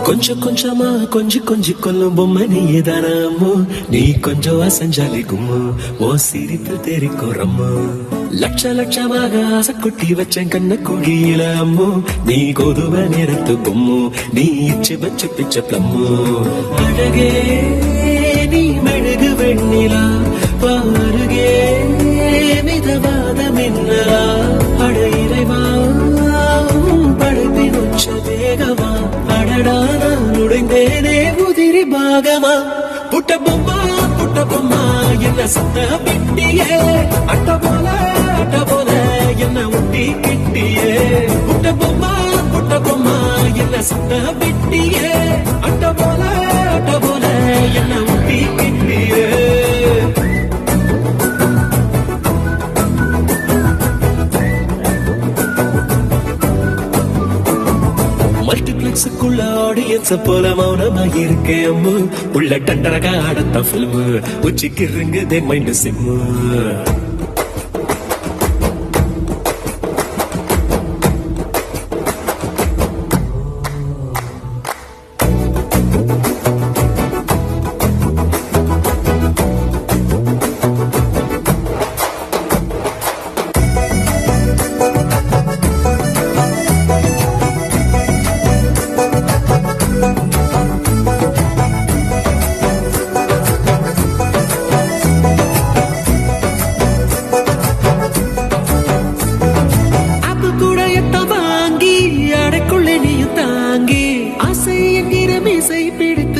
கொஞ்சம் கொஞ்சமா கொஞ்சி கொல்லும் பொம்மை நீதானம்மோ, நீ கொஞ்சம் அசஞ்சாலி கும்மு, ஓ சிரிப்பு தெரிக்கும் ரம்மு. லட்சமாக ஆசை குட்டி வச்சேன் கண்ண குழியில அம்மோ, நீ கோதுவ நேரத்து கும்மு, நீ இச்சு வச்சு பிச்ச பிளம்மு. அழகே நீ மெழுகு வெண்ணிலா, பாருகே மிதவாத மின்னலா, அட இறைவா படைப்பின் உச்ச வேகமா, அடடா நான் உடைந்தேனே உதிரி பாகமா. புட்ட பொம்மா என்ன சத்த பிட்டியே, அட்ட போல என்ன ஒட்டி கிட்டியே. புட்ட பொம்மா என்ன சத்த பிட்டியே, அட்ட போல என்ன ஒட்டி கிட்டியே. மல்டிபிளெக்ஸுக்குள்ள ஆடியன்ஸ் போல மௌனமா இருக்கேன் அம்மு, உள்ள டண்டரகா அடுத்த பிலிம் உச்சிக்கு இருங்குதே மைண்ட் சிம்மு.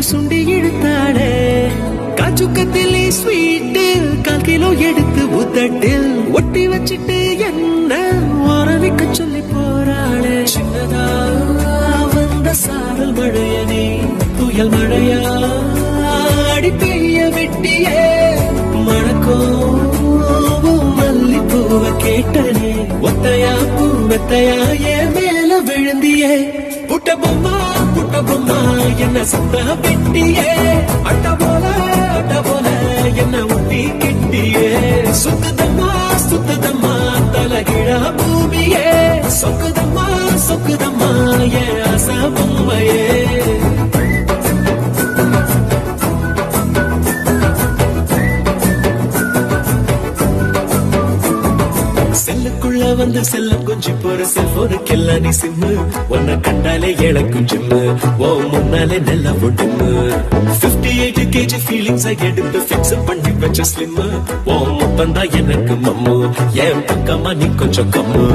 சுண்டி இழுத்தாடே காச்சுக்கத்திலே ஸ்வீட் 1/4 கிலோ எடுத்து உதட்டில் ஒட்டி வச்சிட்டு என்ன உறவிக்க சொல்லி போறாளே. சின்னதா வந்த சாரல் மழையனே புயல் மழையா அடி பெய்ய விட்டியே, மணக்கோ மல்லிப்பூவ கேட்டனே, ஒத்தையா பூ மெத்தையா என் மேல விழுந்தியே. புட்ட பொம்மா என்ன சத்த பிட்டியே, அட்ட போல என்ன ஒட்டி கிட்டியே. சுத்துதம்மா தலகிழா பூமியே, சொக்குதம்மா என் ஆசை பொம்மையே. செல்லுக்குள்ள வந்து செல்லம் கொஞ்சி போற செல்போனுக்கெல்லாம் நீ சிம்மு, உன்னை கண்டாலே இழக்கும் ஜிம்மு, ஓ முன்னாலே நல்ல ஒட்டுமு. 58 kg ஃபீலிங்ஸ் எடுத்து பிக்ஸ் பண்ணி வச்ச ஸ்லிம்மு, ஓ முத்தந்தா எனக்கு மம்மு, என் பக்கமா நீ கொஞ்சம் கம்மு.